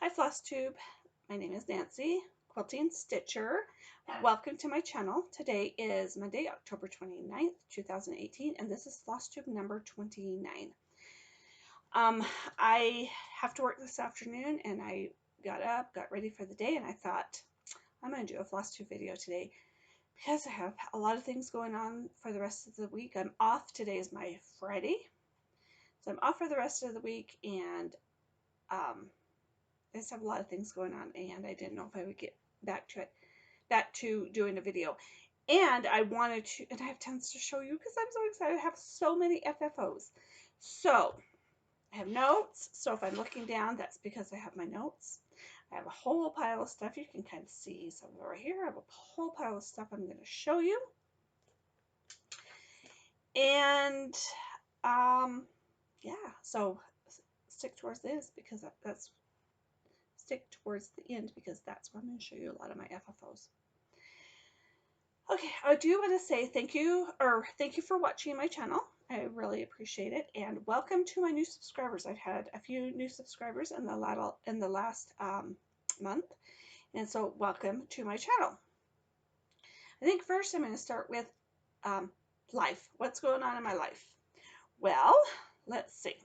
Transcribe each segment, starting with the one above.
Hi Flosstube, my name is Nancy, Quilting Stitcher. Welcome to my channel. Today is Monday, October 29th, 2018, and this is Flosstube number 29. I have to work this afternoon, and I got up, got ready for the day, and I thought I'm going to do a Flosstube video today because I have a lot of things going on for the rest of the week. I'm off. Today is my Friday, so I'm off for the rest of the week, and I just have a lot of things going on, and I didn't know if I would get back to doing a video. And I wanted to, and I have tons to show you because I'm so excited. I have so many FFOs. So I have notes. So if I'm looking down, that's because I have my notes. I have a whole pile of stuff. You can kind of see some over here. I have a whole pile of stuff I'm going to show you. And yeah, so stick towards this because stick towards the end because that's where I'm going to show you a lot of my FFOs. Okay, I do want to say thank you for watching my channel. I really appreciate it, and welcome to my new subscribers. I've had a few new subscribers in the last month, and so welcome to my channel. I think first I'm going to start with life. What's going on in my life? Well, let's see.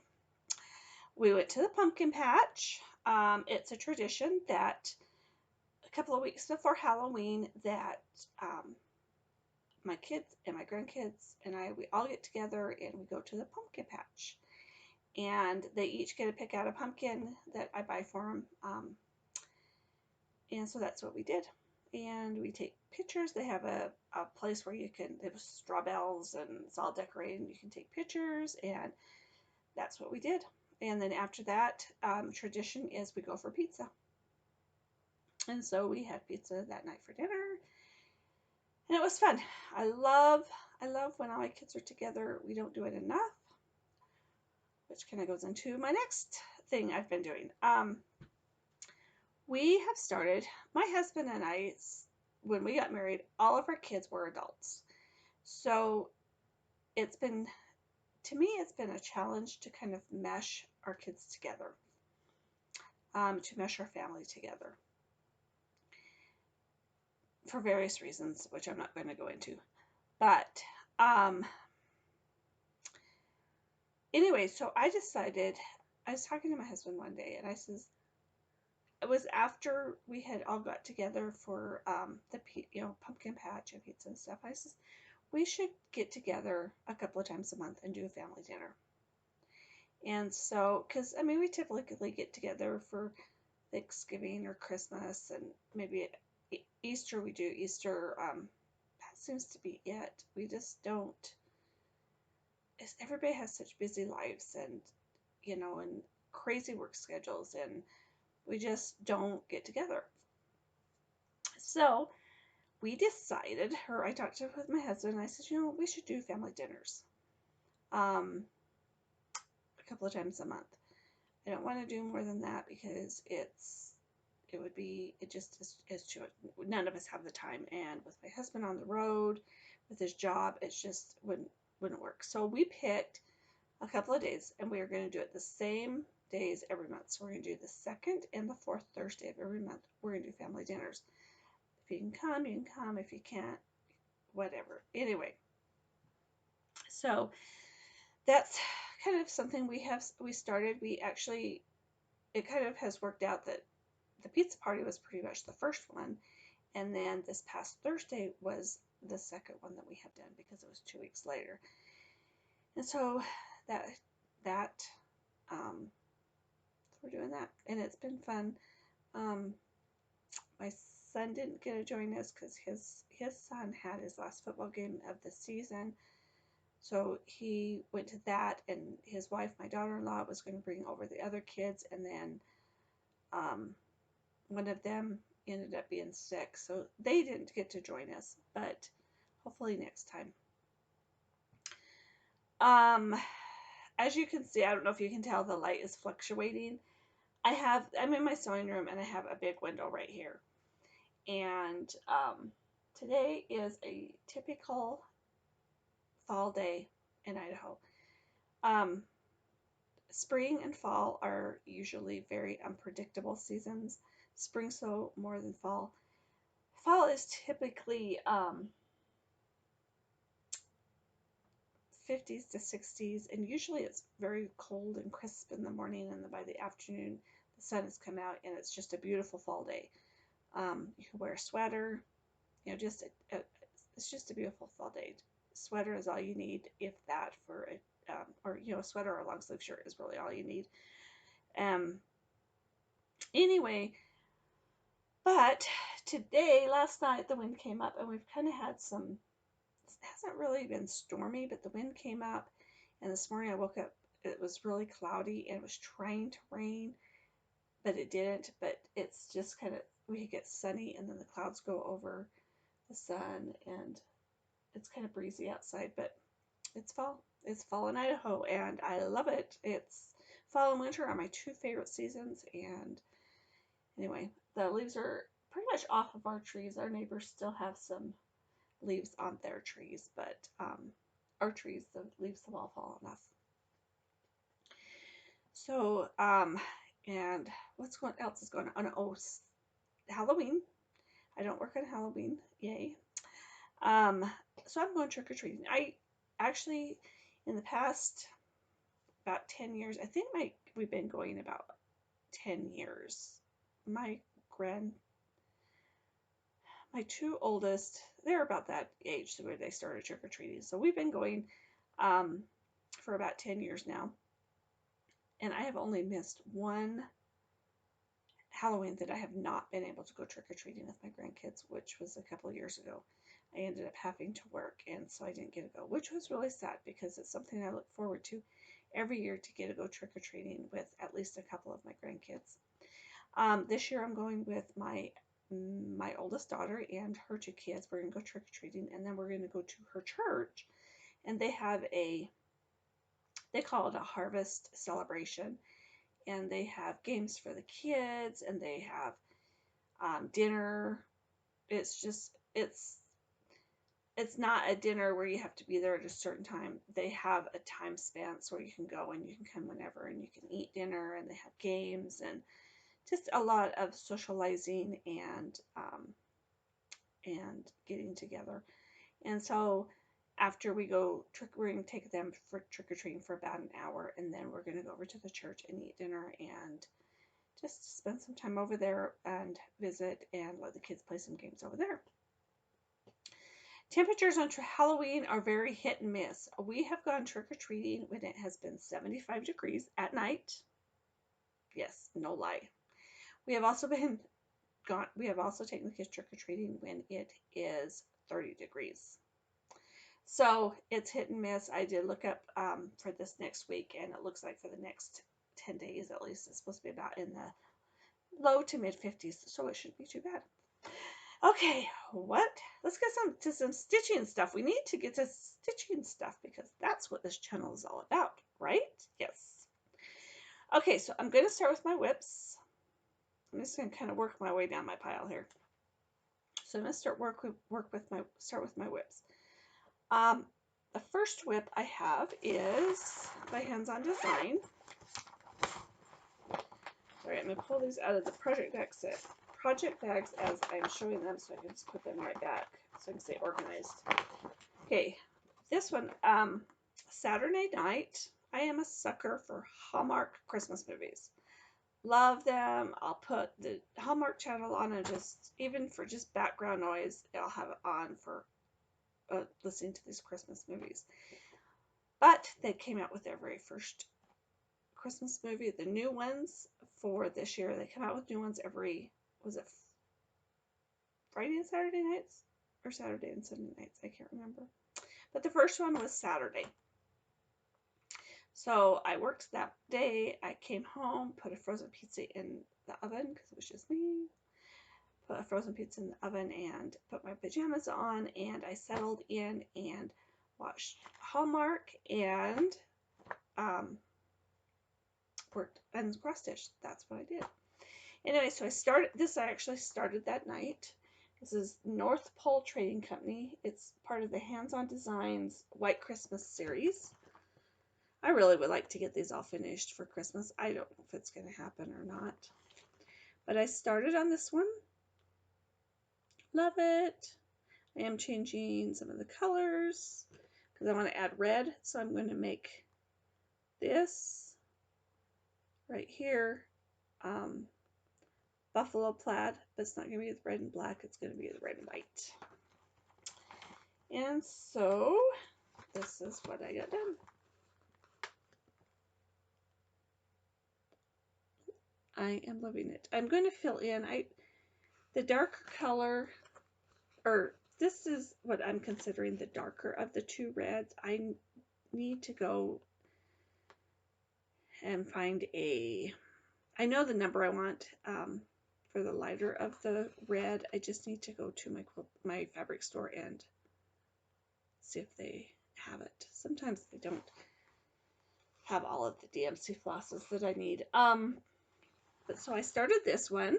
We went to the pumpkin patch. It's a tradition that a couple of weeks before Halloween that my kids and my grandkids and we all get together and we go to the pumpkin patch. And they each get to pick out a pumpkin that I buy for them. And so that's what we did. And we take pictures. They have a place where you can, they have straw bells and it's all decorated and you can take pictures, and that's what we did. And then after that, tradition is we go for pizza. And so we had pizza that night for dinner. And it was fun. I love when all my kids are together. We don't do it enough, which kind of goes into my next thing I've been doing. We have started, my husband and I, when we got married, all of our kids were adults. So it's been, to me, it's been a challenge to kind of mesh our kids together, to mesh our family together, for various reasons, which I'm not going to go into. But anyway, so I decided, I was talking to my husband one day, and I says, it was after we had all got together for the pumpkin patch and pizza and stuff. I says, we should get together a couple of times a month and do a family dinner. And so, because I mean, we typically get together for Thanksgiving or Christmas, and maybe Easter. We do Easter. That seems to be it. We just don't. Everybody has such busy lives, and and crazy work schedules, and we just don't get together. So we decided, I talked with my husband, and I said, we should do family dinners a couple of times a month. I don't want to do more than that because it just is too much. None of us have the time, and with my husband on the road with his job, it just wouldn't work. So we picked a couple of days, and we are going to do it the same days every month. So we're going to do the second and the fourth Thursday of every month. We're going to do family dinners. If you can come, you can come. If you can't, whatever. Anyway, so that's kind of something we started. We actually, it kind of has worked out that the pizza party was pretty much the first one, and then this past Thursday was the second one that we have done because it was 2 weeks later. And so we're doing that, and it's been fun. My son didn't get to join us because his son had his last football game of the season, so he went to that, and his wife, my daughter-in-law, was going to bring over the other kids, and then one of them ended up being sick, so they didn't get to join us, but hopefully next time. As you can see, I don't know if you can tell, the light is fluctuating. I'm in my sewing room, and I have a big window right here. And today is a typical fall day in Idaho. Spring and fall are usually very unpredictable seasons. Spring so more than fall. Fall is typically 50s to 60s, and usually it's very cold and crisp in the morning, and then by the afternoon the sun has come out and it's just a beautiful fall day. You can wear a sweater, you know, it's just a beautiful fall day. Sweater is all you need, if that, for a or you know, a sweater or a long sleeve shirt is really all you need. Anyway, but today, last night, the wind came up, and we've kind of had some. It hasn't really been stormy, but the wind came up, and this morning I woke up. It was really cloudy, and it was trying to rain, but it didn't. But it's just kind of, we get sunny, and then the clouds go over the sun, and it's kind of breezy outside. But it's fall. It's fall in Idaho, and I love it. It's fall and winter are my two favorite seasons, and anyway, the leaves are pretty much off of our trees. Our neighbors still have some leaves on their trees, but our trees, the leaves have all fallen off. So, and what else is going on? Oh, Halloween. I don't work on Halloween. Yay. So I'm going trick-or-treating. I actually, in the past about 10 years, I think we've been going about 10 years. My two oldest, they're about that age where they started trick-or-treating. So we've been going for about 10 years now. And I have only missed one Halloween that I have not been able to go trick-or-treating with my grandkids, which was a couple of years ago. I ended up having to work, and so I didn't get to go, which was really sad because it's something I look forward to every year, to get to go trick-or-treating with at least a couple of my grandkids. This year I'm going with my oldest daughter and her two kids. We're going to go trick-or-treating, and then we're going to go to her church, and they call it a harvest celebration, and they have games for the kids, and they have dinner. It's not a dinner where you have to be there at a certain time. They have a time span, so you can go and you can come whenever, and you can eat dinner, and they have games, and just a lot of socializing and getting together. And so after we go we're going to take them for trick-or-treating for about an hour, and then we're going to go over to the church and eat dinner and just spend some time over there and visit and let the kids play some games over there. Temperatures on Halloween are very hit and miss. We have gone trick-or-treating when it has been 75 degrees at night. Yes, no lie. We have also taken the kids trick-or-treating when it is 30 degrees. So it's hit and miss. I did look up for this next week, and it looks like for the next 10 days at least, it's supposed to be about in the low to mid 50s, so it shouldn't be too bad. Okay, let's get to some stitching stuff. We need to get to stitching stuff because that's what this channel is all about, right? Yes. Okay, so I'm going to start with my whips. I'm just going to kind of work my way down my pile here. So I'm going to start with my whips. The first whip I have is by Hands On Design. All right, I'm going to pull these out of the project bags as I'm showing them, so I can just put them right back so I can stay organized. Okay, this one, Saturday night. I am a sucker for Hallmark Christmas movies. Love them. I'll put the Hallmark channel on, and even for just background noise, I'll have it on for listening to these Christmas movies. But they came out with their very first Christmas movie, the new ones for this year. They come out with new ones every, was it Friday and Saturday nights? Or Saturday and Sunday nights? I can't remember. But the first one was Saturday. So I worked that day. I came home, put a frozen pizza in the oven because it was just me. Put a frozen pizza in the oven and put my pajamas on, and I settled in and watched Hallmark and worked and cross stitched. That's what I did. Anyway, so I actually started that night. This is North Pole Trading Company. It's part of the Hands On Designs White Christmas series. I really would like to get these all finished for Christmas. I don't know if it's going to happen or not. But I started on this one. Love it. I am changing some of the colors because I want to add red. So I'm going to make this right here buffalo plaid, but it's not going to be with red and black. It's going to be with red and white. And so this is what I got done. I am loving it. I'm going to fill in the darker color, or this is what I'm considering the darker of the two reds. I need to go and find I know the number I want for the lighter of the red. I just need to go to my fabric store and see if they have it. Sometimes they don't have all of the DMC flosses that I need. But so I started this one.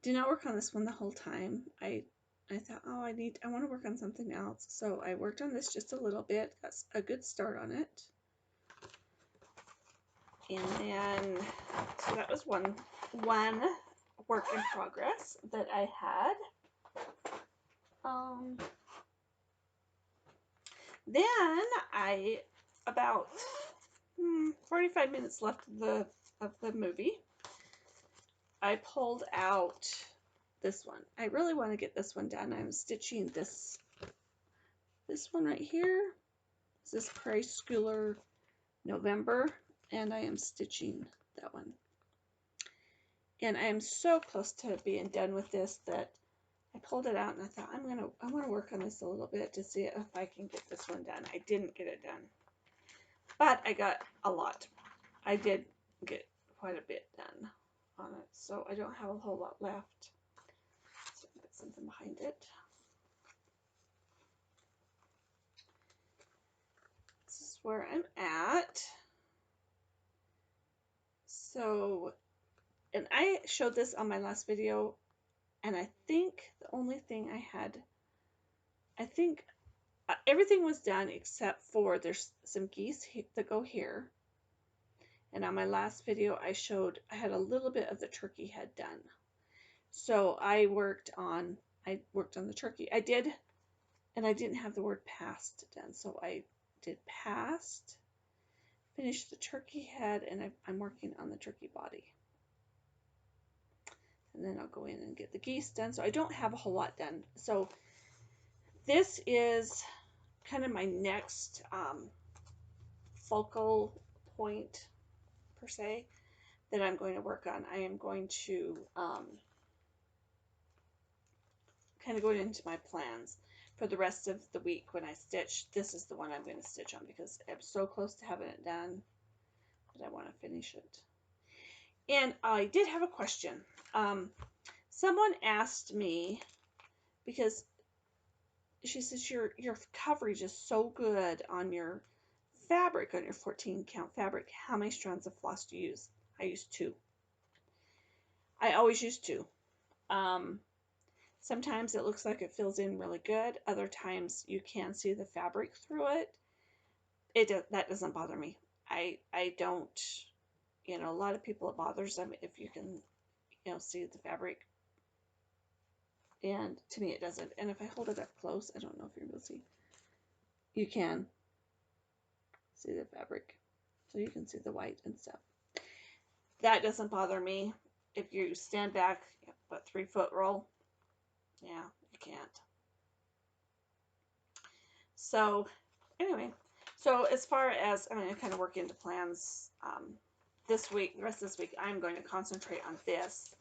Did not work on this one the whole time. I thought, oh, I want to work on something else. So I worked on this just a little bit, got a good start on it. And then, so that was one work in progress that I had. Then about 45 minutes left of the movie, I pulled out this one. I really want to get this one done. I'm stitching this one right here. This is Preschool November, and I am stitching that one. And I am so close to being done with this that I pulled it out and I thought I want to work on this a little bit to see if I can get this one done. I didn't get it done, but I got a lot. I did get quite a bit done on it, so I don't have a whole lot left. So put something behind it. This is where I'm at. So, and I showed this on my last video, and I think the only thing everything was done except for there's some geese that go here. And on my last video, I had a little bit of the turkey head done. So I worked on the turkey. I did, and I didn't have the word past done. So I did past, finished the turkey head, and I'm working on the turkey body. And then I'll go in and get the geese done. So I don't have a whole lot done. So this is kind of my next focal point, per se, that I'm going to work on. I am going to kind of going into my plans for the rest of the week when I stitch. This is the one I'm going to stitch on because I'm so close to having it done that I want to finish it. And I did have a question. Someone asked me, because she says your coverage is so good on your fabric, on your 14 count fabric. How many strands of floss do you use? I use 2. I always use 2. Sometimes it looks like it fills in really good. Other times you can see the fabric through it. That doesn't bother me. I don't, a lot of people, it bothers them if you can, see the fabric. And to me it doesn't. And if I hold it up close, I don't know if you're able to see. You can see the fabric. So you can see the white and stuff. That doesn't bother me. If you stand back, what, 3-foot roll? Yeah, you can't. So anyway, so as far as, I kind of work into plans this week, the rest of this week, I'm going to concentrate on this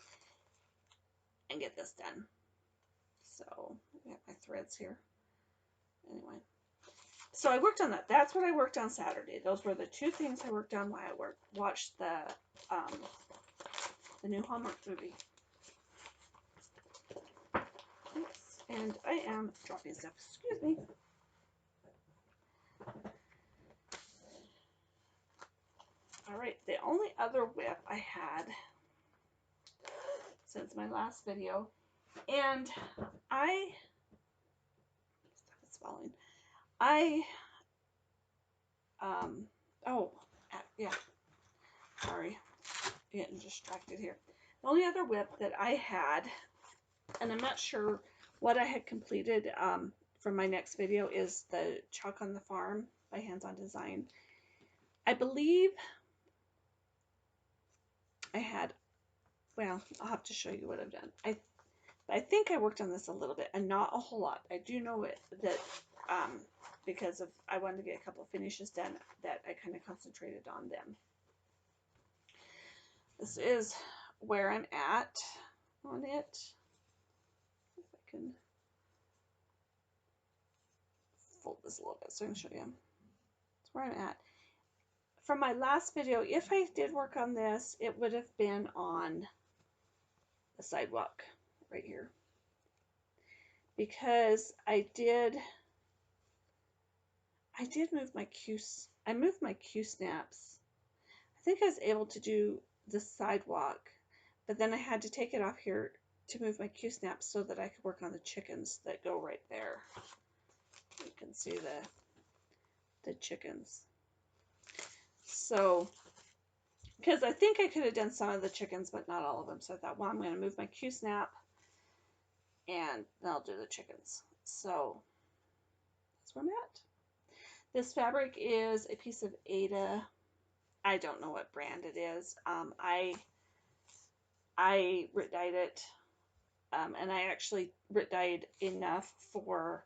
and get this done. So I got my threads here. Anyway, so I worked on that. That's what I worked on Saturday. Those were the 2 things I worked on while I watched the new Hallmark movie. Oops. And I am dropping stuff. Excuse me. All right. The only other whip I had since my last video, and stuff is falling. I Oh, yeah, sorry, getting distracted here. The only other WIP that I had, and I'm not sure what I had completed for my next video, is the Chalk on the Farm by Hands On Design. I believe I had, well, I'll have to show you what I've done. I think I worked on this a little bit and not a whole lot. I do know that because of I wanted to get a couple of finishes done, that I kind of concentrated on them. This is where I'm at on it. If I can fold this a little bit so I can show you. That's where I'm at. From my last video, if I did work on this, it would have been on the sidewalk right here. Because I did move my I moved my Q snaps. I think I was able to do the sidewalk, but then I had to take it off here to move my Q snaps so that I could work on the chickens that go right there. You can see the chickens. So, because I think I could have done some of the chickens, but not all of them. So I thought, well, I'm going to move my Q snap and then I'll do the chickens. So that's where I'm at. This fabric is a piece of Ada. I don't know what brand it is. I Rit dyed it, and I actually Rit dyed enough for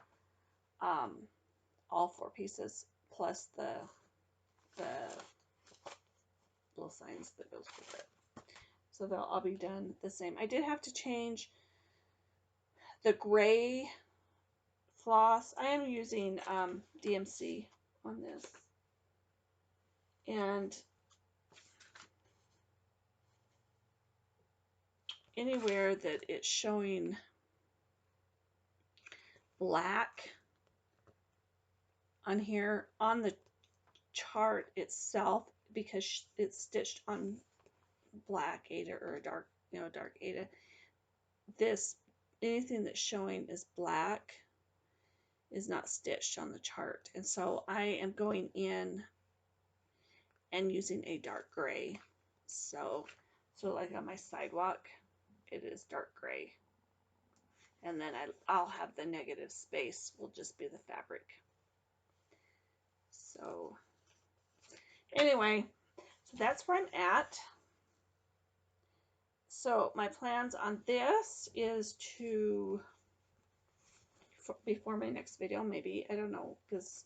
all 4 pieces plus the little signs that goes with it. So they'll all be done the same. I did have to change the gray floss. I am using DMC on this, and anywhere that it's showing black on here on the chart itself, because it's stitched on black Ada or dark Ada, this anything that's showing is black is not stitched on the chart. And so I am going in and using a dark gray. So like on my sidewalk, it is dark gray. And then I'll have the negative space will just be the fabric. So anyway, so that's where I'm at. So my plans on this is to, before my next video, maybe, I don't know, because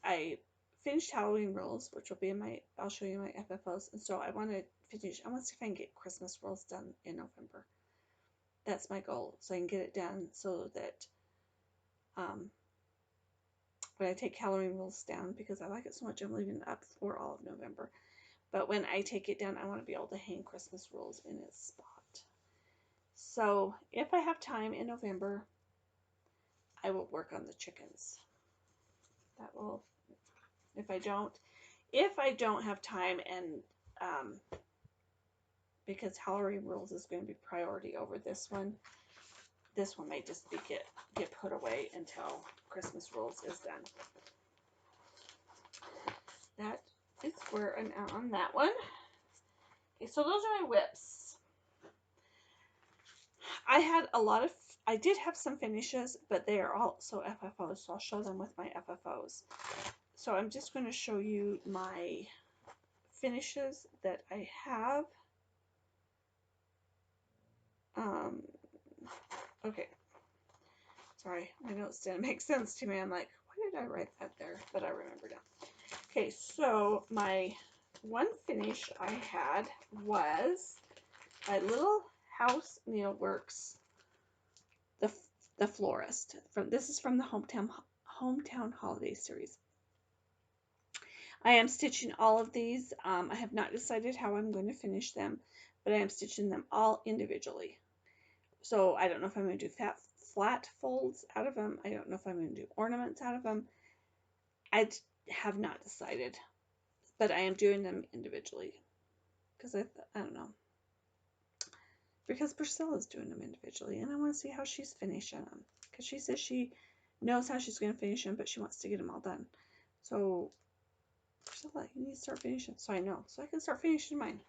I finished Halloween rolls, which will be in my, I'll show you my FFOs, and so I want to see if I can get Christmas rolls done in November. That's my goal, so I can get it done so that when I take Halloween rolls down, because I like it so much, I'm leaving it up for all of November. But when I take it down, I want to be able to hang Christmas rolls in its spot. So if I have time in November, I will work on the chickens. That will, if I don't have time, and because Halloween rolls is going to be priority over this one may just be get put away until Christmas rolls is done. That is where I'm at on that one. Okay, so those are my whips. I did have some finishes, but they are also FFOs, so I'll show them with my FFOs. So I'm just going to show you my finishes that I have. Okay. Sorry, my notes didn't make sense to me. I'm like, why did I write that there? But I remember now. Okay, so my one finish I had was my Little House Needleworks, the Florist. This is from the Hometown Holiday Series. I am stitching all of these. I have not decided how I'm going to finish them, but I am stitching them all individually. So I don't know if I'm going to do flat folds out of them. I don't know if I'm going to do ornaments out of them. I have not decided, but I am doing them individually because I don't know, because Priscilla's doing them individually, and I want to see how she's finishing them, because she says she knows how she's going to finish them, but she wants to get them all done. So, Priscilla, you need to start finishing. So I know. So I can start finishing mine.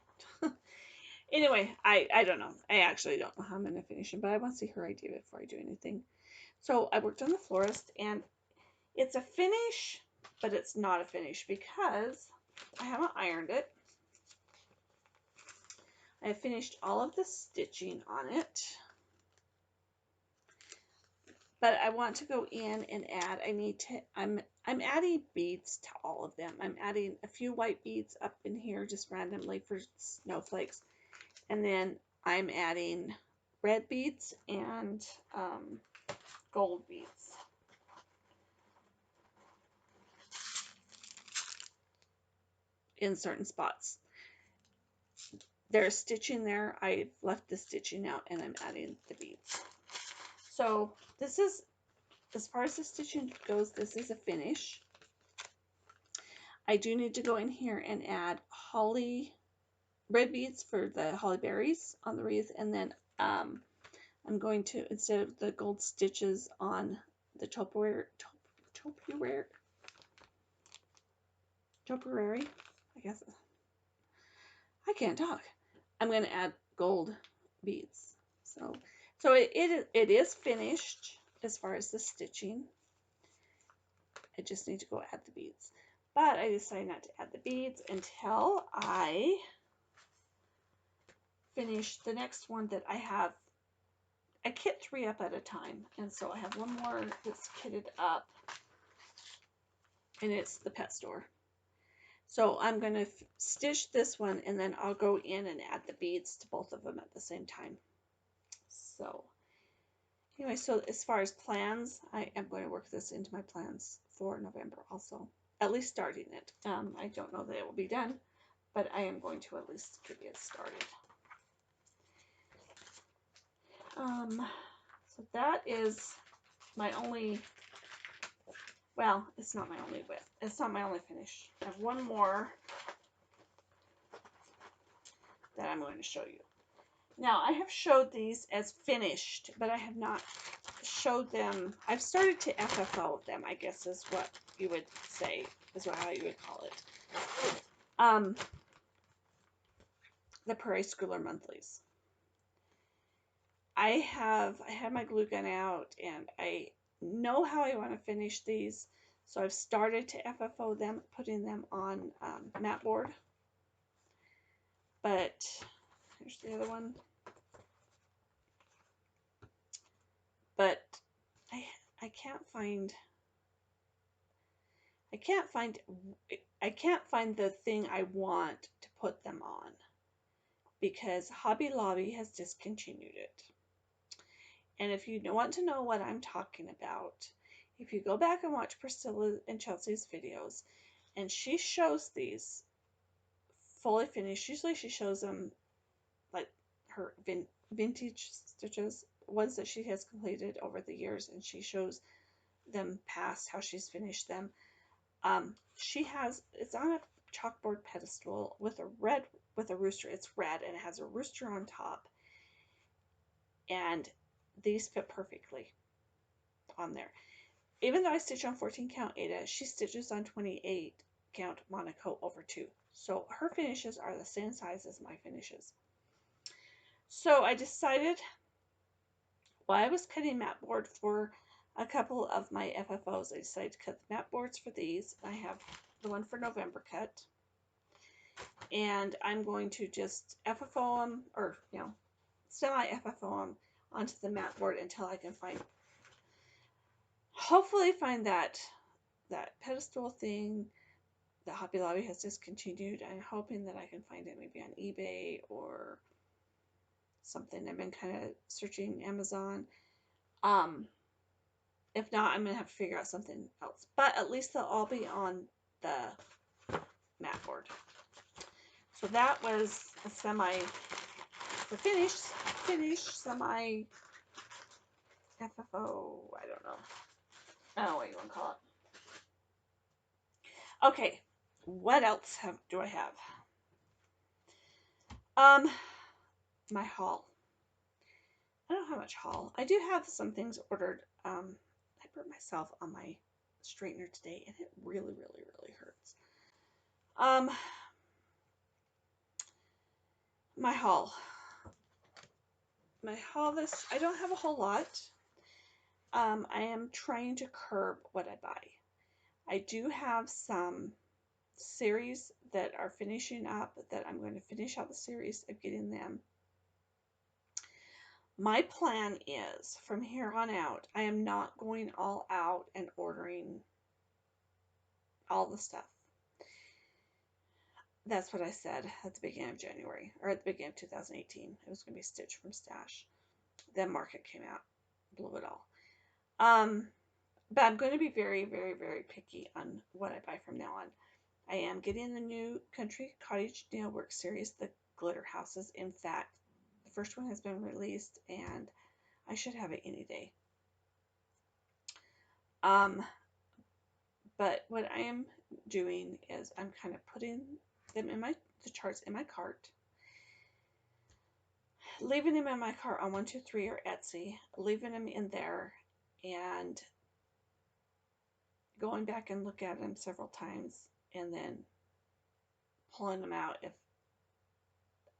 Anyway, I don't know. I actually don't know how I'm going to finish them, but I want to see her idea before I do anything. So I worked on the florist, and it's a finish, but it's not a finish because I haven't ironed it. I finished all of the stitching on it. But I want to go in and add, I'm adding beads to all of them. I'm adding a few white beads up in here just randomly for snowflakes. And then I'm adding red beads and gold beads. In certain spots. There's stitching there. I've left the stitching out and I'm adding the beads. So this is, as far as the stitching goes, this is a finish. I do need to go in here and add holly, red beads for the holly berries on the wreath, and then I'm going to, instead of the gold stitches on the topiary, I guess. I can't talk. I'm going to add gold beads. So it is finished as far as the stitching. I just need to go add the beads. But I decided not to add the beads until I finish the next one that I have. I kit 3 up at a time, and so I have one more that's kitted up, and it's the pet store. So I'm going to stitch this one, and then I'll go in and add the beads to both of them at the same time. So anyway, so as far as plans, I am going to work this into my plans for November also. At least starting it. I don't know that it will be done, but I am going to at least get it started. So that is my only, well, it's not my only width. It's not my only finish. I have one more that I'm going to show you. Now, I have showed these as finished, but I have not showed them. I've started to FFO them, I guess is what you would say, is how you would call it. The Preschool Monthlies. I had my glue gun out, and I know how I want to finish these, so I've started to FFO them, putting them on mat board. But here's the other one. But I can't find the thing I want to put them on because Hobby Lobby has discontinued it. And if you want to know what I'm talking about, if you go back and watch Priscilla and Chelsea's videos, and she shows these fully finished, usually she shows them like her vintage stitches, ones that she has completed over the years, and she shows them past how she's finished them. She has, it's on a chalkboard pedestal with a rooster. It's red and it has a rooster on top, and these fit perfectly on there. Even though I stitch on 14 count Ada, she stitches on 28 count Monaco over 2. So her finishes are the same size as my finishes. So I decided, while I was cutting mat board for a couple of my FFOs, I decided to cut the mat boards for these. I have the one for November cut. And I'm going to just FFO them, or, you know, semi-FFO them onto the mat board until I can hopefully find that pedestal thing that Hobby Lobby has discontinued. I'm hoping that I can find it maybe on eBay or something. I've been kind of searching Amazon. If not, I'm going to have to figure out something else. But at least they'll all be on the mat board. So that was a finished semi FFO, I don't know. I don't know what you want to call it. Okay, what else do I have? My haul. I don't have much haul. I do have some things ordered. I burnt myself on my straightener today, and it really, really, really hurts. My haul. I don't have a whole lot. I am trying to curb what I buy. I do have some series that are finishing up that I'm going to finish out the series of getting them. My plan is from here on out, I am not going all out and ordering all the stuff. That's what I said at the beginning of January, or at the beginning of 2018. It was going to be Stitch from Stash. Then Market came out, blew it all. But I'm going to be very, very, very picky on what I buy from now on. I am getting the new Country Cottage Needlework series, the glitter houses. In fact, the first one has been released, and I should have it any day. But what I am doing is I'm kind of putting them in the charts in my cart, leaving them in my cart on 123 or Etsy, leaving them in there, and going back and look at them several times, and then pulling them out if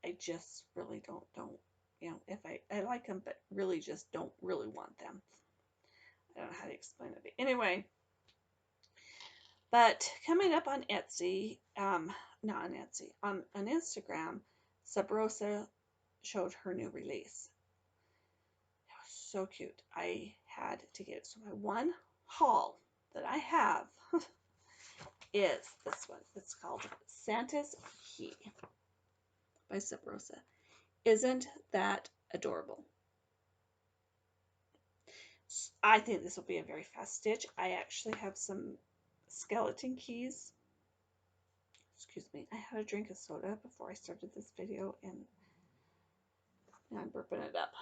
I just really don't, if I like them, but really just don't really want them. I don't know how to explain it. But anyway, but coming up on Etsy, not on Etsy, on Instagram, Sabrosa showed her new release. It was so cute. I had to get it. So my one haul that I have is this one. It's called Santa's Key by Sabrosa. Isn't that adorable? I think this will be a very fast stitch. I actually have some skeleton keys. Excuse me. I had a drink of soda before I started this video, and now I'm burping it up.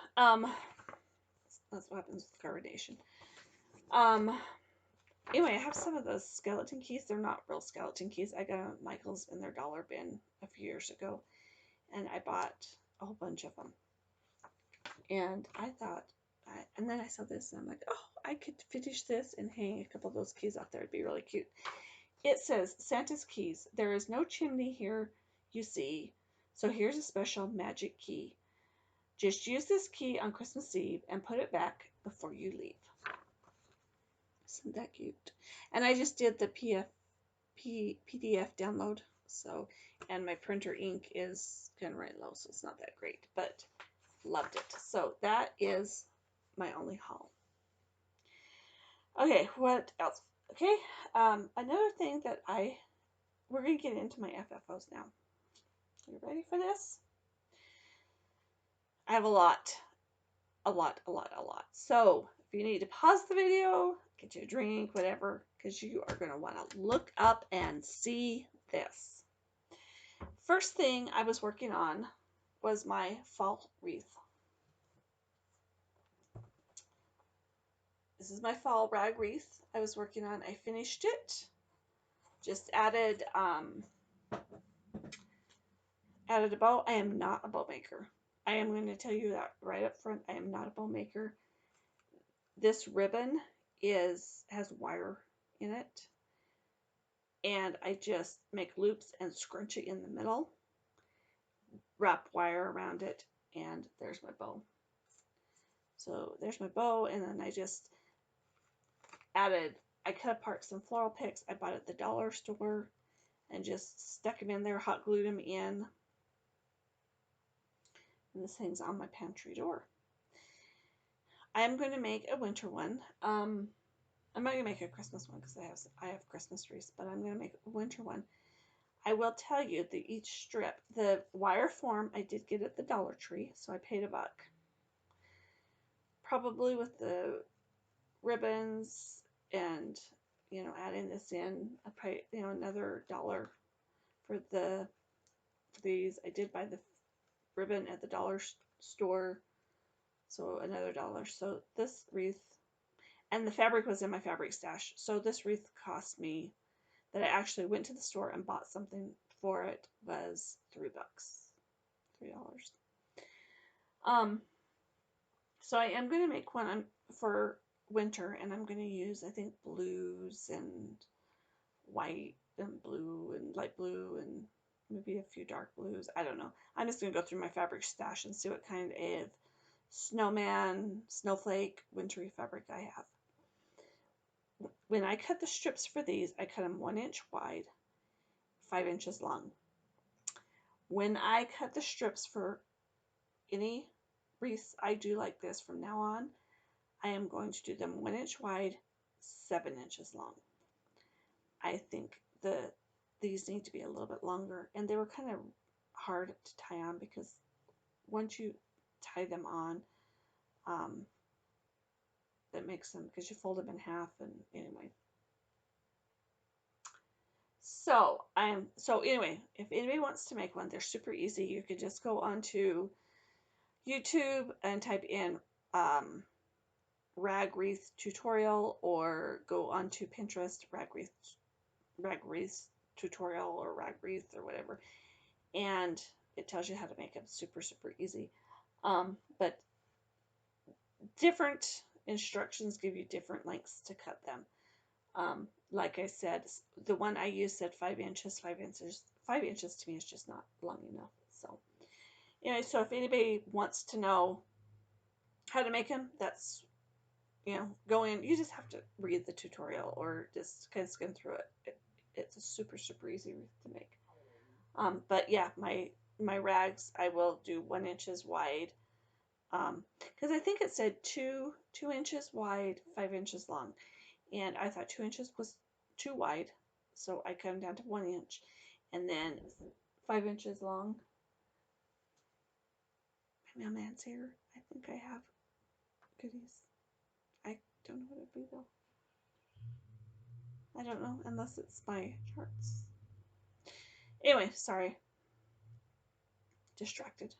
That's what happens with carbonation. Anyway, I have some of those skeleton keys. They're not real skeleton keys. I got them at Michael's in their dollar bin a few years ago, and I bought a whole bunch of them. And I thought, and then I saw this, and I'm like, oh, I could finish this and hang a couple of those keys out there. It'd be really cute. It says, Santa's Keys. There is no chimney here, you see, so here's a special magic key. Just use this key on Christmas Eve and put it back before you leave. Isn't that cute? And I just did the PDF download, so, and my printer ink is kind of running low, so it's not that great, but loved it. So that is my only haul. Okay, what else? Okay, another thing that we're going to get into my FFOs now. Are you ready for this? I have a lot. So if you need to pause the video, get you a drink, whatever, because you are going to want to look up and see this. First thing I was working on was my fall wreath. This is my fall rag wreath I was working on. I finished it. Just added a bow. I am not a bow maker. I am going to tell you that right up front. I am not a bow maker. This ribbon has wire in it, and I just make loops and scrunch it in the middle, wrap wire around it, and there's my bow. So there's my bow, and then I just I cut apart some floral picks I bought at the dollar store and just stuck them in there, hot glued them in. And this hangs on my pantry door. I am going to make a winter one. I'm not going to make a Christmas one because I have Christmas wreaths, but I'm going to make a winter one. I will tell you that each strip, the wire form, I did get at the Dollar Tree, so I paid $1. Probably with the ribbons and, adding this in, I paid, another $1 for these. I did buy the ribbon at the dollar store, so another $1. So this wreath, and the fabric was in my fabric stash, so this wreath cost me, that I actually went to the store and bought something for it, was $3. $3. So I am going to make one for winter, and I'm going to use, I think, blues and white and blue and light blue and maybe a few dark blues. I don't know. I'm just going to go through my fabric stash and see what kind of snowman, snowflake, wintry fabric I have. When I cut the strips for these, I cut them 1 inch wide, 5 inches long. When I cut the strips for any wreaths I do like this from now on, I am going to do them 1 inch wide, 7 inches long. I think these need to be a little bit longer, and they were kind of hard to tie on because once you tie them on, that makes them, because you fold them in half, and anyway. So anyway, if anybody wants to make one, they're super easy. You could just go onto YouTube and type in rag wreath tutorial, or go onto Pinterest rag wreath tutorial, or rag wreath, or whatever, and it tells you how to make them super easy. But different instructions give you different lengths to cut them. Like I said, the one I used said 5 inches. 5 inches to me is just not long enough. So anyway, so if anybody wants to know how to make them, that's, go in. You just have to read the tutorial or just kind of skim through it. It's a super easy to make. But yeah, my rags I will do 1 inches wide, because I think it said 2 inches wide, 5 inches long, and I thought 2 inches was too wide, so I cut them down to 1 inch, and then 5 inches long. My mailman's here. I think I have goodies. I don't know what it'd be though. I don't know unless it's my charts. Anyway, sorry. Distracted.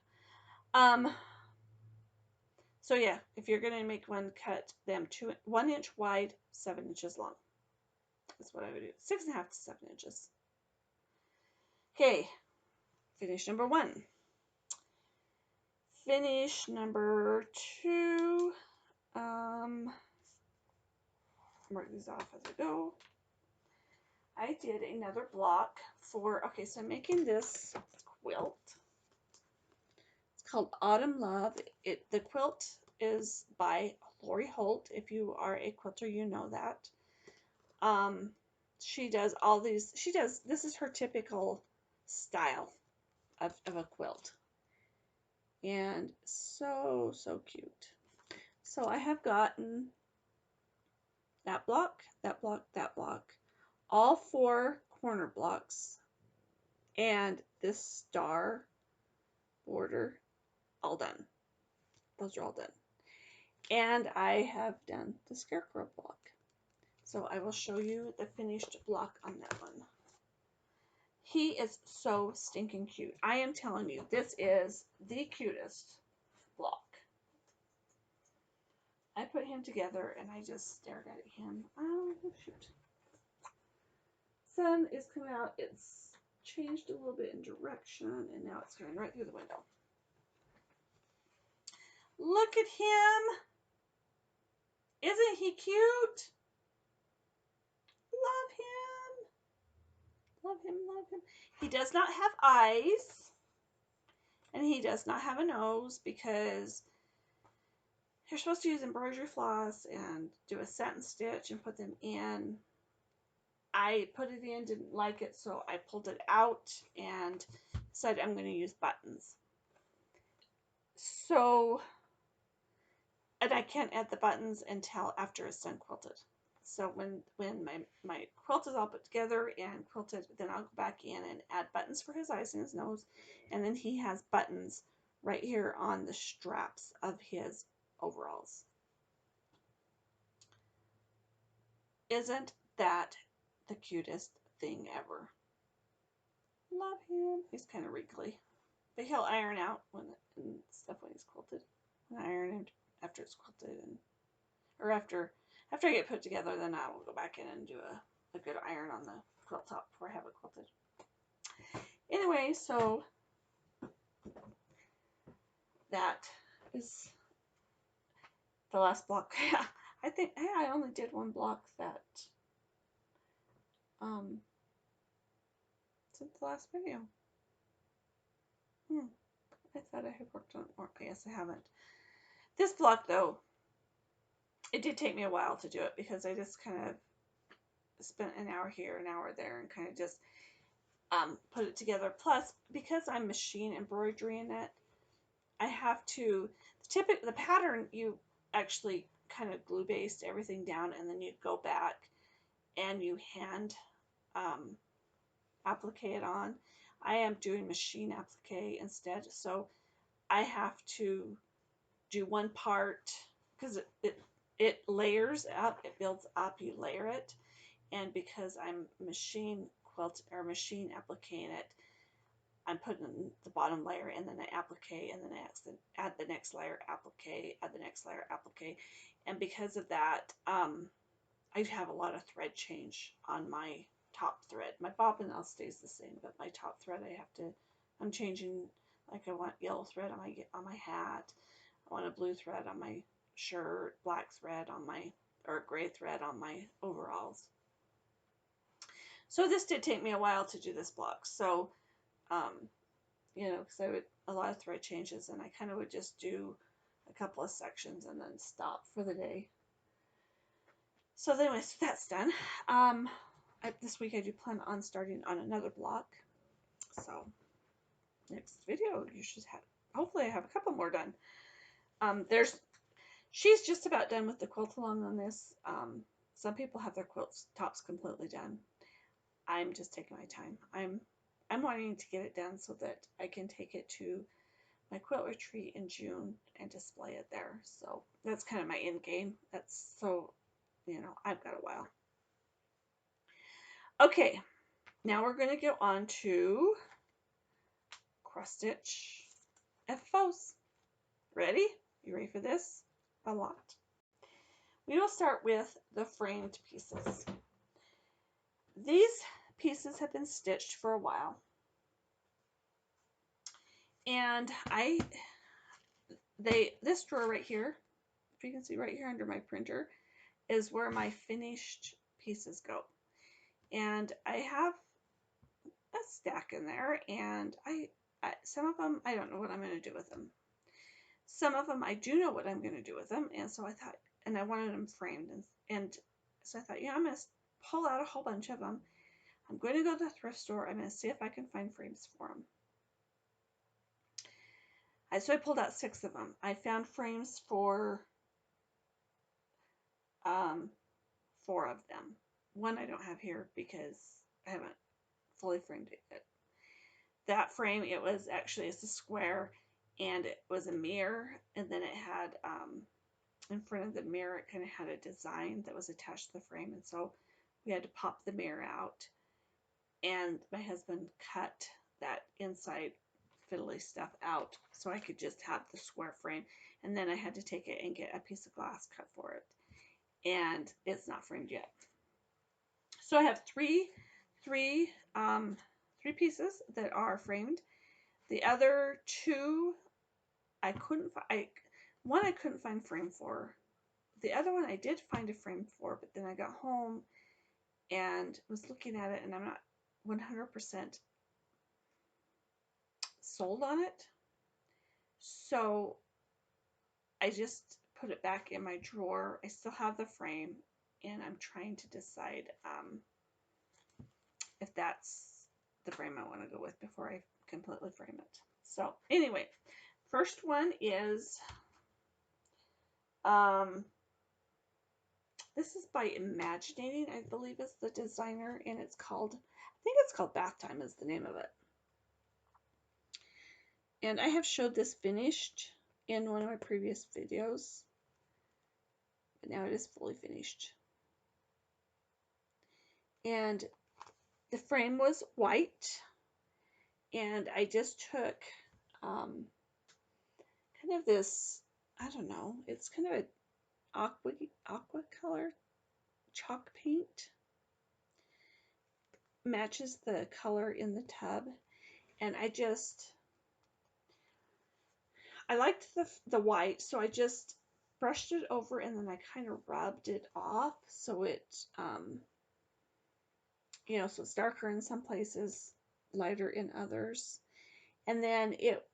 So yeah, if you're gonna make one, cut them 1 inch wide, 7 inches long. That's what I would do. 6.5 to 7 inches. Okay, finish number 1. Finish number 2. Mark these off as I go. I did another block for, okay, so I'm making this quilt. It's called Autumn Love. The quilt is by Lori Holt. If you are a quilter, you know that. She does all these, this is her typical style of a quilt. And so cute. So I have gotten that block, that block, that block, all 4 corner blocks, and this star border all done. Those are all done. And I have done the Scarecrow block. So I will show you the finished block on that one. He is so stinking cute. I am telling you, this is the cutest block. I put him together and I just stared at him. Oh, shoot. Sun is coming out. It's changed a little bit in direction, and now it's coming right through the window. Look at him. Isn't he cute? Love him. Love him, love him. He does not have eyes, and he does not have a nose, because you're supposed to use embroidery floss and do a satin stitch and put them in. I put it in, didn't like it, so I pulled it out and said I'm going to use buttons. So, and I can't add the buttons until after it's done quilted. So when my quilt is all put together and quilted, then I'll go back in and add buttons for his eyes and his nose. And then he has buttons right here on the straps of his overalls. Isn't that the cutest thing ever? Love him. He's kind of wrinkly, but he'll iron out when he's quilted. When I iron him after it's quilted, or after I get put together, then I will go back in and do a good iron on the quilt top before I have it quilted. Anyway, so that is the last block. I think, hey, I only did one block that, since the last video. I thought I had worked on more. I guess I haven't. This block, though, it did take me a while to do it because I just kind of spent an hour here, an hour there, and kind of just put it together. Plus, because I'm machine embroidering it, I have to, the pattern, you actually kind of glue based everything down, and then you go back and you hand applique it on. I am doing machine applique instead, so I have to do one part because it layers up, it builds up, you layer it, and because I'm machine quilt or machine appliquing it, I'm putting the bottom layer and then I applique and then I add the next layer, applique, add the next layer, applique, and because of that, I have a lot of thread change on my top thread. My bobbinelle stays the same, but my top thread I'm changing. Like I want yellow thread on my hat. I want a blue thread on my shirt, black thread on my, or gray thread on my overalls. So this did take me a while to do this block. So, you know, because I would, a lot of thread changes, and I kind of would just do a couple of sections and then stop for the day. So anyways, that's done. This week I do plan on starting on another block. So next video, you should have, hopefully I have a couple more done. She's just about done with the quilt along on this. Some people have their quilts tops completely done. I'm just taking my time. I'm wanting to get it done so that I can take it to my quilt retreat in June and display it there. So that's kind of my end game. That's so, you know, I've got a while. Okay, now we're going to go on to cross stitch FFOs. Ready? You ready for this? A lot. We will start with the framed pieces. These pieces have been stitched for a while. And this drawer right here, if you can see right here under my printer, is where my finished pieces go. And I have a stack in there, and some of them, I don't know what I'm going to do with them. Some of them, I do know what I'm going to do with them, and so I thought, and I wanted them framed, and so I thought, yeah, I'm going to pull out a whole bunch of them. I'm going to go to the thrift store. I'm going to see if I can find frames for them. So I pulled out 6 of them. I found frames for 4 of them. One I don't have here because I haven't fully framed it yet. That frame, it was actually, it's a square, and it was a mirror, and then it had, in front of the mirror, it kind of had a design that was attached to the frame, and so we had to pop the mirror out, and my husband cut that inside fiddly stuff out so I could just have the square frame, and then I had to take it and get a piece of glass cut for it, and it's not framed yet. So I have three pieces that are framed. The other 2 I couldn't find. One I couldn't find frame for. The other one I did find a frame for, but then I got home and was looking at it, and I'm not 100% sold on it. So I just put it back in my drawer. I still have the frame, and I'm trying to decide if that's the frame I want to go with before I completely frame it. So anyway, first one is this is by Imaginating, I believe is the designer, and it's called, I think it's called Bath Time is the name of it. And I have showed this finished in one of my previous videos, but now it is fully finished. And the frame was white, and I just took kind of this, I don't know, it's kind of an aqua color chalk paint. Matches the color in the tub, and I liked the white, so I just brushed it over and then I kind of rubbed it off so it, you know, so it's darker in some places, lighter in others. And then it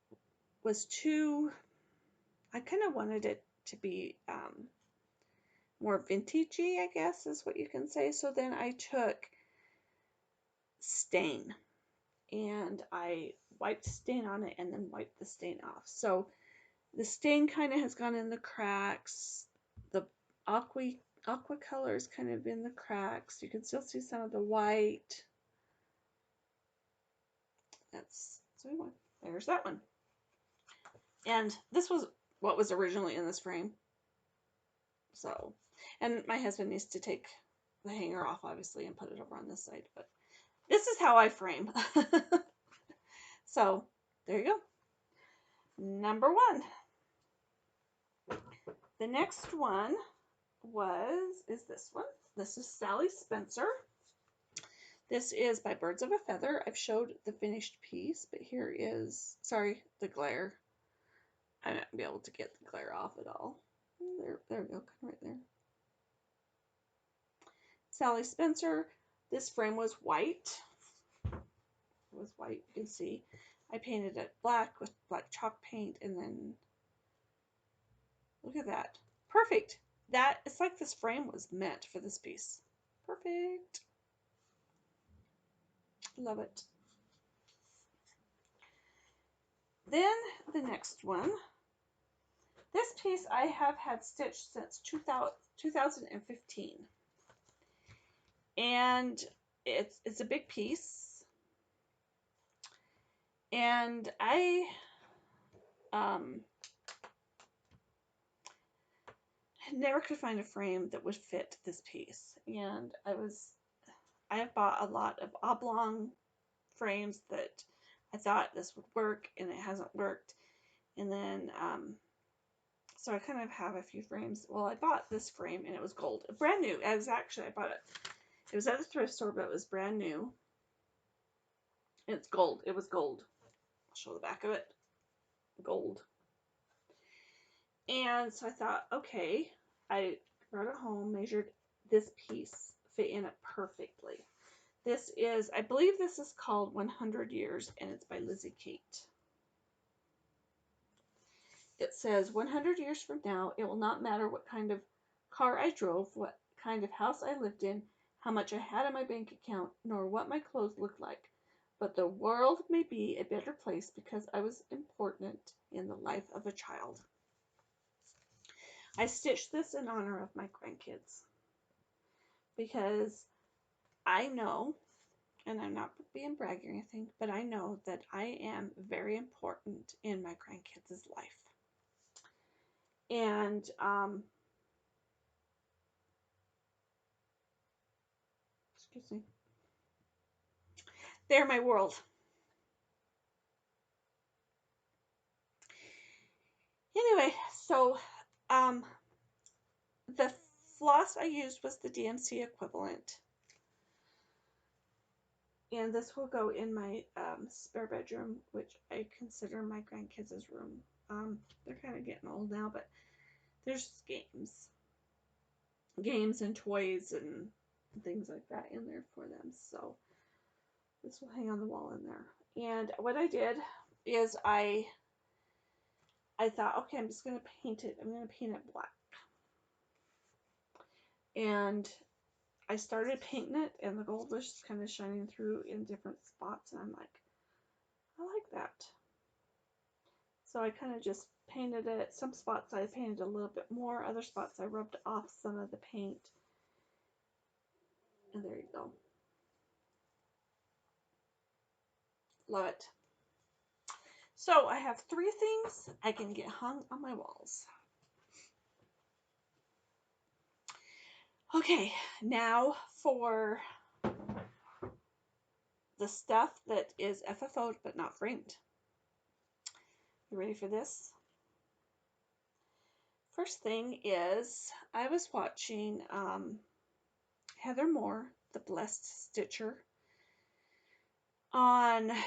was too, I kind of wanted it to be more vintagey, I guess is what you can say. So then I took stain and I wiped stain on it and then wiped the stain off. So the stain kind of has gone in the cracks. The aqua color is kind of in the cracks. You can still see some of the white. So there's that one. And this was what was originally in this frame. So, and my husband needs to take the hanger off, obviously, and put it over on this side. But this is how I frame. So, there you go. Number 1. The next one is this one. This is Sally Spencer. This is by Birds of a Feather. I've showed the finished piece, but here is, sorry, the glare. I might be able to get the glare off at all. There we go, right there. Sally Spencer. This frame was white. It was white, you can see. I painted it black with black chalk paint, and then look at that. Perfect. It's like this frame was meant for this piece. Perfect. Love it. Then the next one. This piece I have had stitched since 2015. And it's a big piece. And I never could find a frame that would fit this piece. And I have bought a lot of oblong frames that I thought this would work, and it hasn't worked. And then so I kind of have a few frames. Well, I bought this frame and it was gold, brand new. I bought it. It was at the thrift store, but it was brand new. It's gold. It was gold. I'll show the back of it. Gold. And so I thought, okay, I brought it home, measured this piece, fit in it perfectly. This is, I believe this is called 100 Years, and it's by Lizzie Kate. It says, 100 years from now, it will not matter what kind of car I drove, what kind of house I lived in, how much I had in my bank account, nor what my clothes looked like. But the world may be a better place because I was important in the life of a child. I stitched this in honor of my grandkids because I know, and I'm not being braggy or anything, but I know that I am very important in my grandkids' life. And excuse me, they're my world. Anyway, so the floss I used was the DMC equivalent. And this will go in my spare bedroom, which I consider my grandkids' room. They're kind of getting old now, but there's games and toys and things like that in there for them. So this will hang on the wall in there. And what I did is I thought, okay, I'm just going to paint it. I'm going to paint it black. And I started painting it, and the gold was kind of shining through in different spots. And I'm like, I like that. So I kind of just painted it. Some spots I painted a little bit more. Other spots I rubbed off some of the paint. And there you go. Love it. So I have 3 things I can get hung on my walls. Okay, now for the stuff that is FFO'd but not framed. You ready for this? First thing is, I was watching Heather Moore, the Blessed Stitcher, I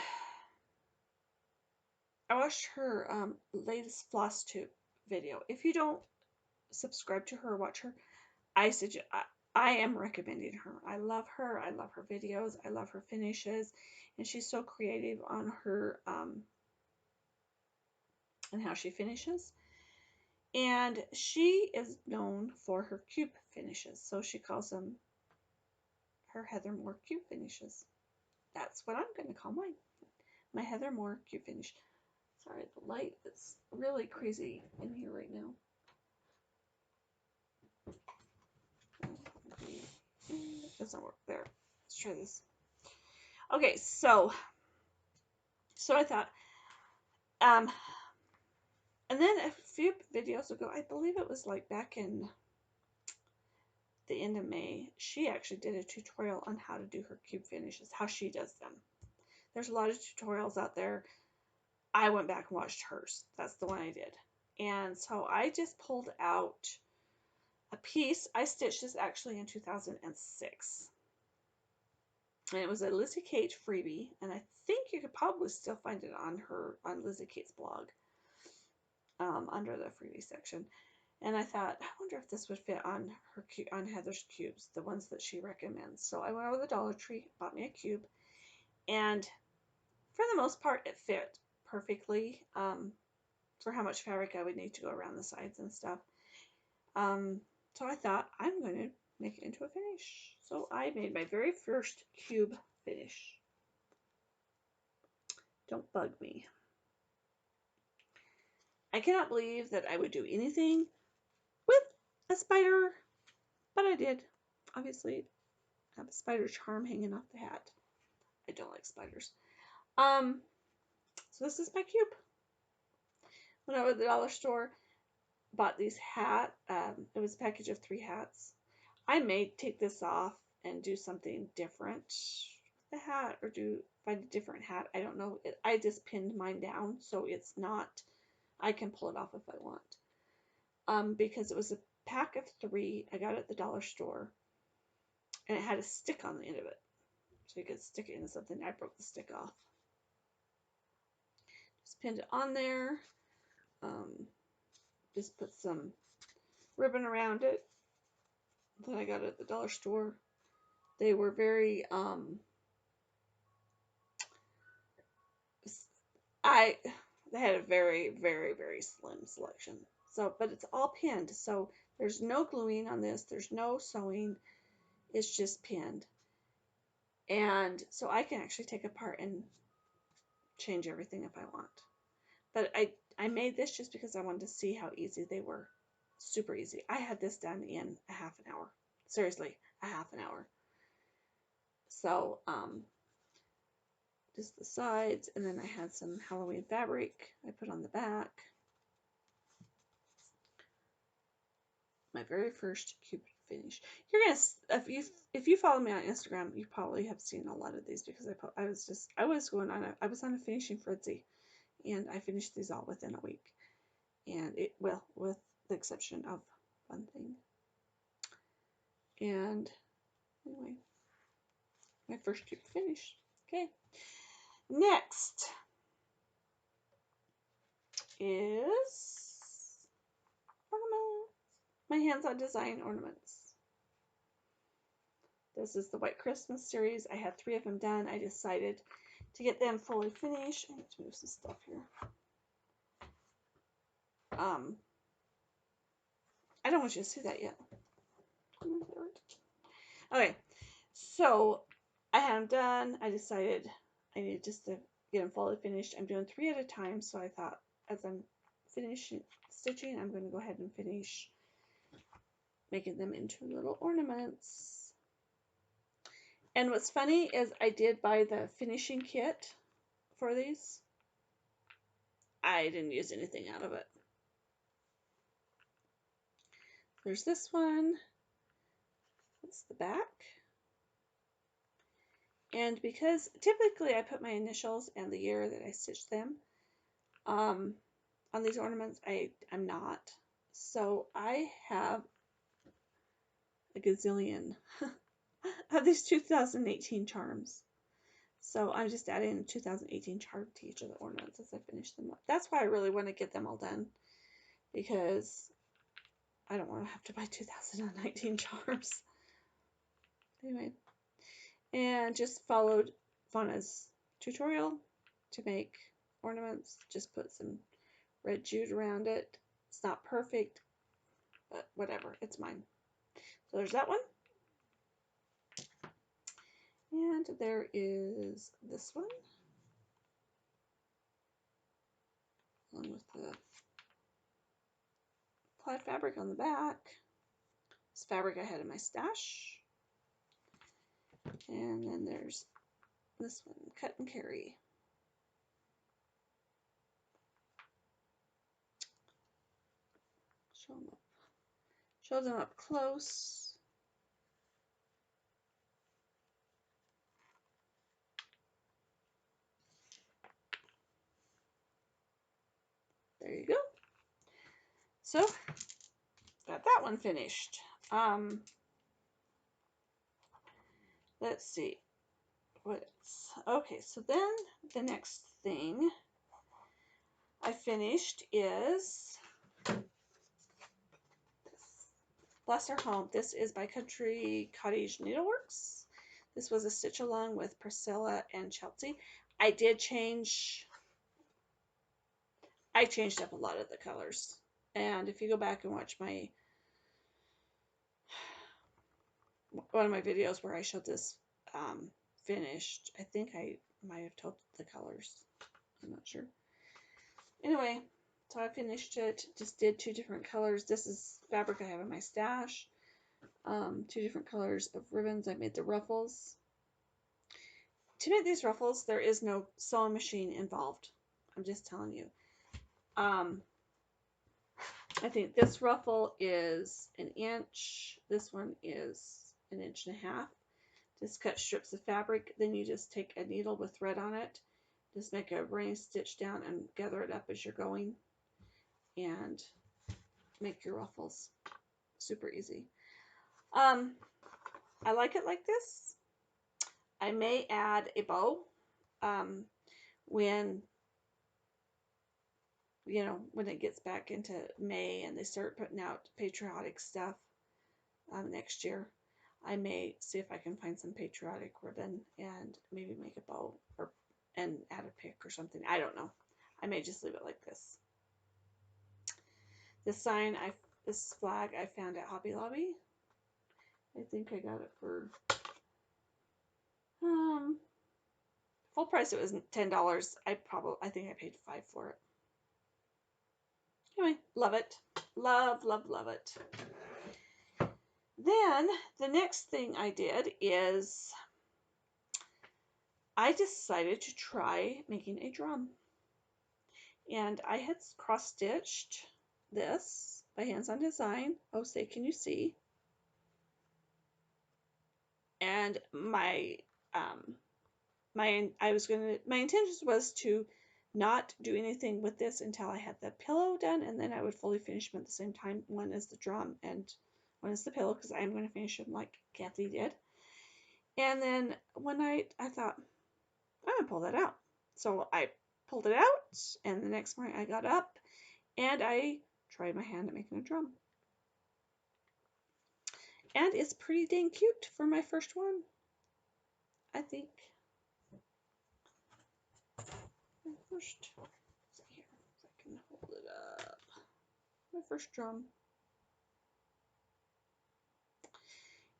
watched her latest Flosstube video. If you don't subscribe to her, watch her, I am recommending her. I love her. I love her videos. I love her finishes, and she's so creative on her and how she finishes. And she is known for her cube finishes, so she calls them her Heather Moore cube finishes. That's what I'm going to call mine. My Heather Moore cube finish. Sorry, the light is really crazy in here right now. It doesn't work there. Let's try this. Okay, so I thought, and then a few videos ago, I believe it was like back in the end of May, she actually did a tutorial on how to do her cube finishes, how she does them. There's a lot of tutorials out there. I went back and watched hers. That's the one I did. And so I just pulled out a piece. I stitched this actually in 2006. And it was a Lizzie Kate freebie. And I think you could probably still find it on Lizzie Kate's blog under the freebie section. And I thought, I wonder if this would fit on Heather's cubes, the ones that she recommends. So I went over to the Dollar Tree, bought me a cube, and for the most part, it fit perfectly for how much fabric I would need to go around the sides and stuff. So I thought, I'm going to make it into a finish. So I made my very first cube finish. Don't bug me. I cannot believe that I would do anything with a spider, but I did. Obviously, I have a spider charm hanging off the hat. I don't like spiders. So this is my cube. Went over to the dollar store, bought these hat. It was a package of 3 hats. I may take this off and do something different with the hat, or find a different hat. I don't know. I just pinned mine down, so it's not. I can pull it off if I want. Because it was a pack of 3. I got it at the dollar store, and it had a stick on the end of it, so you could stick it into something. I broke the stick off. Just pinned it on there. Just put some ribbon around it that I got at the dollar store. They were very they had a very, very, very slim selection. So, but it's all pinned, so there's no gluing on this, there's no sewing, it's just pinned. And so I can actually take apart and change everything if I want. But I made this just because I wanted to see how easy they were. Super easy. I had this done in a half an hour. Seriously, a half an hour. So, just the sides, and then I had some Halloween fabric I put on the back. My very first cube finish. You're gonna, if you follow me on Instagram, you probably have seen a lot of these because I was on a finishing frenzy, and I finished these all within a week, and with the exception of one thing. And anyway, my first cube finish. Okay, next is my hands-on design ornaments. This is the White Christmas series. I had 3 of them done. I decided to get them fully finished. I need to move some stuff here. I don't want you to see that yet. Okay, so I had them done. I decided I needed just to get them fully finished. I'm doing 3 at a time, so I thought as I'm finishing stitching, I'm going to go ahead and finish making them into little ornaments. And what's funny is I did buy the finishing kit for these. I didn't use anything out of it. There's this one. That's the back. And because typically I put my initials and the year that I stitched them on these ornaments, I'm not. So I have a gazillion of these 2018 charms. So I'm just adding a 2018 charm to each of the ornaments as I finish them up. That's why I really want to get them all done, because I don't want to have to buy 2019 charms. Anyway, and just followed Fauna's tutorial to make ornaments. Just put some red jute around it. It's not perfect, but whatever, it's mine. So there's that one. And there is this one, along with the plaid fabric on the back. This fabric I had in my stash. And then there's this one, cut and carry. Show them up close. There you go. So, got that one finished. Let's see. Okay, so then the next thing I finished is this. Bless Her Home. This is by Cottage Needleworks. This was a stitch along with Priscilla and Chelsea. I changed up a lot of the colors. And if you go back and watch one of my videos where I showed this finished, I think I might have told the colors. I'm not sure. Anyway, so I finished it. Just did 2 different colors. This is fabric I have in my stash. 2 different colors of ribbons. I made the ruffles. To make these ruffles, there is no sewing machine involved. I'm just telling you. I think this ruffle is 1 inch. This one is 1.5 inches. Just cut strips of fabric. Then you just take a needle with thread on it. Just make a running stitch down and gather it up as you're going. And make your ruffles. Super easy. I like it like this. I may add a bow when it gets back into May and they start putting out patriotic stuff next year. I may see if I can find some patriotic ribbon and maybe make a bow and add a pick or something. I don't know. I may just leave it like this. This flag I found at Hobby Lobby. I think I got it for full price. It was $10. I think I paid $5 for it. Anyway, love it. Love, love, love it. Then the next thing I did is I decided to try making a drum. And I had cross-stitched this by Hands On Design. Oh, say, can you see? And my intention was to not do anything with this until I had the pillow done, and then I would fully finish them at the same time. One is the drum and one is the pillow, because I'm going to finish them like Kathy did. And then one night I thought, I'm going to pull that out. So I pulled it out, and the next morning I got up and I tried my hand at making a drum. And it's pretty dang cute for my first one, I think. My first, here, so I can hold it up. My first drum.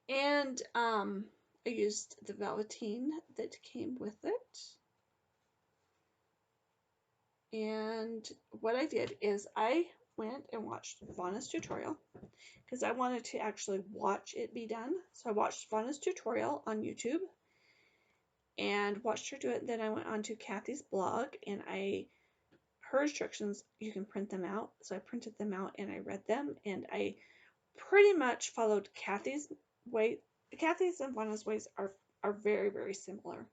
And I used the velveteen that came with it. And what I did is I went and watched Vana's tutorial because I wanted to actually watch it be done. So I watched Vana's tutorial on YouTube and watched her do it. Then I went on to Kathy's blog and her instructions, you can print them out. So I printed them out and I read them, and I pretty much followed Kathy's way. Kathy's and Vana's ways are very, very similar.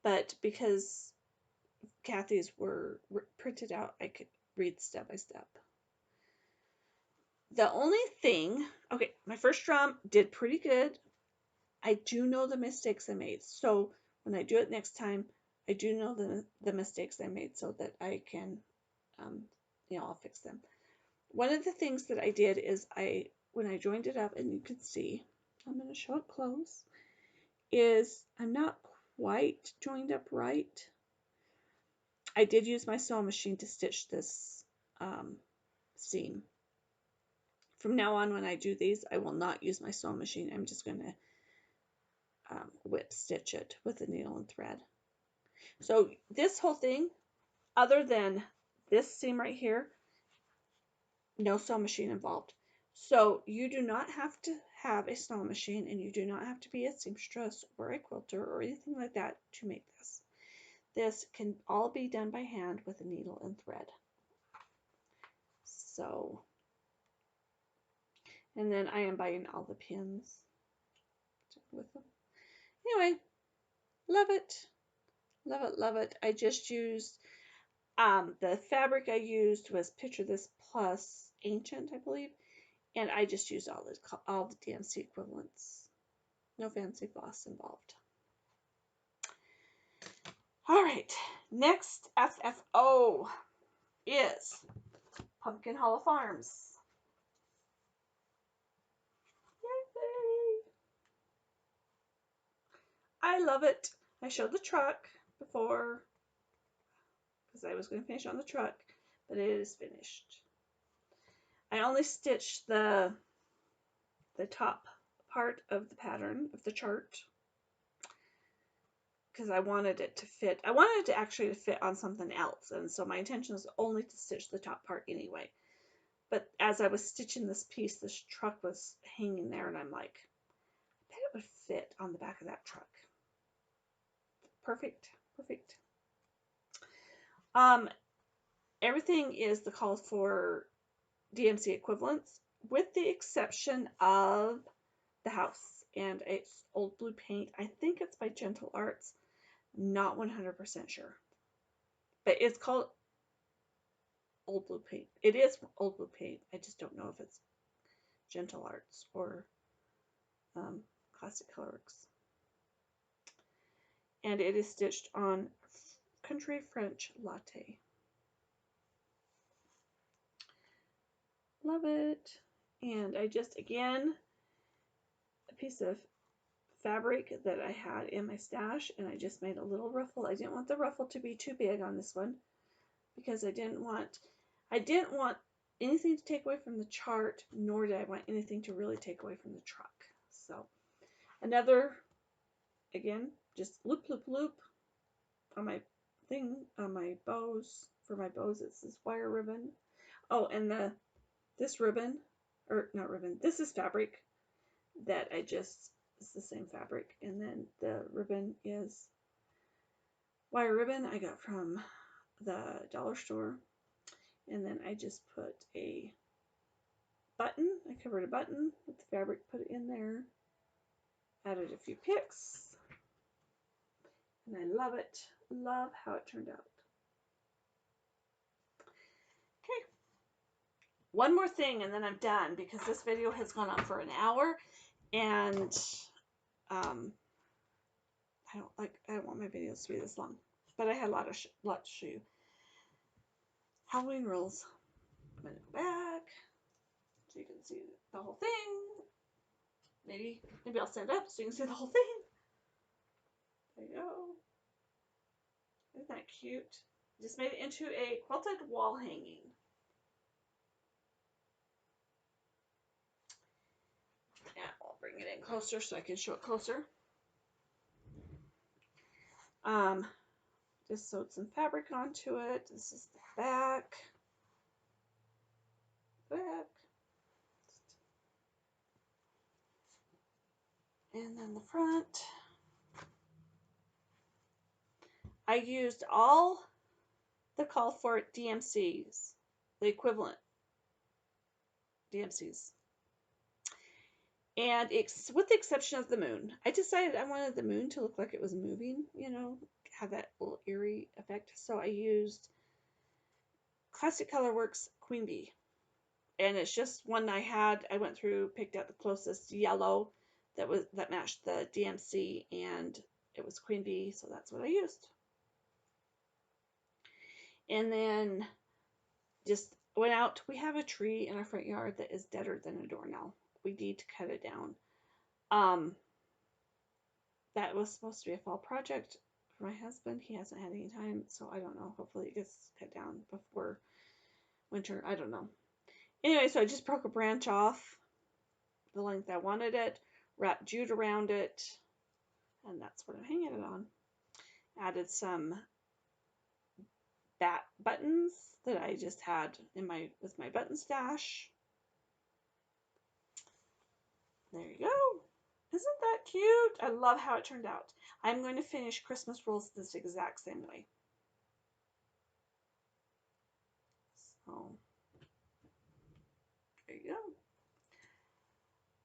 But because Kathy's were printed out, I could read step by step. The only thing, okay, my first drum did pretty good. I do know the mistakes I made. So when I do it next time, I do know the mistakes I made so that I can, I'll fix them. one of the things that I did is when I joined it up, and you can see, I'm going to show it close, is I'm not quite joined up right. I did use my sewing machine to stitch this seam. From now on, when I do these, I will not use my sewing machine. I'm just going to whip stitch it with a needle and thread. So this whole thing, other than this seam right here, no sewing machine involved. So you do not have to have a sewing machine, and you do not have to be a seamstress or a quilter or anything like that to make this. This can all be done by hand with a needle and thread. So, and then I am buying all the pins with them. Anyway, love it. Love it, love it. I just used, the fabric I used was Picture This Plus Ancient, I believe. And I just used all the DMC equivalents. No fancy floss involved. All right, next FFO is Pumpkin Hollow Farms. Yay! I love it. I showed the truck before because I was going to finish on the truck, but it is finished. I only stitched the top part of the pattern of the chart because I wanted it to fit. I wanted it to actually fit on something else, and so my intention was only to stitch the top part anyway. But as I was stitching this piece, this truck was hanging there, and I'm like, I bet it would fit on the back of that truck. Perfect, perfect. Everything is the call for DMC equivalents, with the exception of the house, and it's old blue paint. I think it's by Gentle Arts. Not 100% sure, but it's called old blue paint. It is old blue paint. I just don't know if it's Gentle Arts or Classic Colorworks. And it is stitched on Country French Latte. Love it. And I just, again, a piece of fabric that I had in my stash, and I just made a little ruffle. I didn't want the ruffle to be too big on this one because I didn't want anything to take away from the chart, nor did I want anything to really take away from the truck. So another, again, just loop, loop, loop on my thing, on my bows. For my bows, it's this wire ribbon. Oh, and this ribbon, or not ribbon, this is fabric that it's the same fabric. And then the ribbon is wire ribbon I got from the dollar store. And then I just put a button. I covered a button with the fabric, put it in there, added a few picks, and I love it. Love how it turned out. Okay, one more thing and then I'm done because this video has gone on for an hour, and I don't want my videos to be this long, but I had a lot to show you. Halloween rules. I'm gonna go back so you can see the whole thing. Maybe I'll stand up so you can see the whole thing. There you go. Isn't that cute? Just made it into a quilted wall hanging. Yeah, I'll bring it in closer so I can show it closer. Just sewed some fabric onto it. This is the back. And then the front. I used all the call for DMCs, the equivalent DMCs. And with the exception of the moon. I decided I wanted the moon to look like it was moving, you know, have that little eerie effect. So I used Classic Colorworks Queen Bee. And it's just one I went through, picked out the closest yellow that matched the DMC, and it was Queen Bee, so that's what I used. And then just went out. We have a tree in our front yard that is deader than a doornail. We need to cut it down. That was supposed to be a fall project for my husband. He hasn't had any time, so I don't know. Hopefully it gets cut down before winter. I don't know. Anyway, so I just broke a branch off the length I wanted it, wrapped jute around it, and that's what I'm hanging it on. Added some bat buttons that I just had in with my button stash. There you go. Isn't that cute? I love how it turned out. I'm going to finish Christmas rolls this exact same way. So, there you go.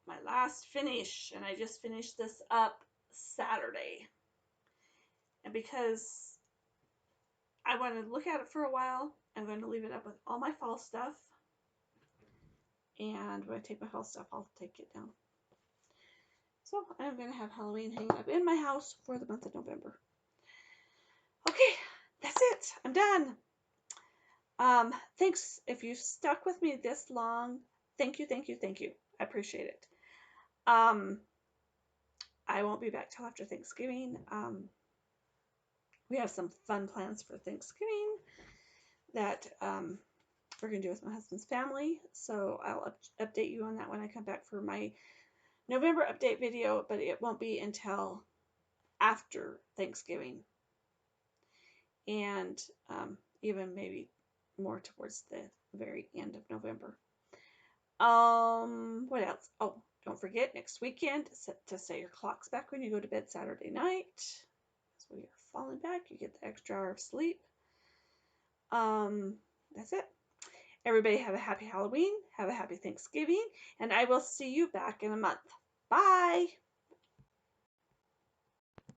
My last finish, and I just finished this up Saturday. And because I wanted to look at it for a while, I'm going to leave it up with all my fall stuff. And when I take my fall stuff, I'll take it down. So I'm going to have Halloween hanging up in my house for the month of November. Okay, that's it. I'm done. Thanks if you've stuck with me this long. Thank you, thank you, thank you. I appreciate it. I won't be back till after Thanksgiving. We have some fun plans for Thanksgiving that we're going to do with my husband's family. So I'll update you on that when I come back for my November update video, but it won't be until after Thanksgiving. And even maybe more towards the very end of November. What else? Oh, don't forget next weekend to set your clocks back when you go to bed Saturday night. As we are falling back, you get the extra hour of sleep. That's it. Everybody have a happy Halloween, have a happy Thanksgiving, and I will see you back in a month. Bye!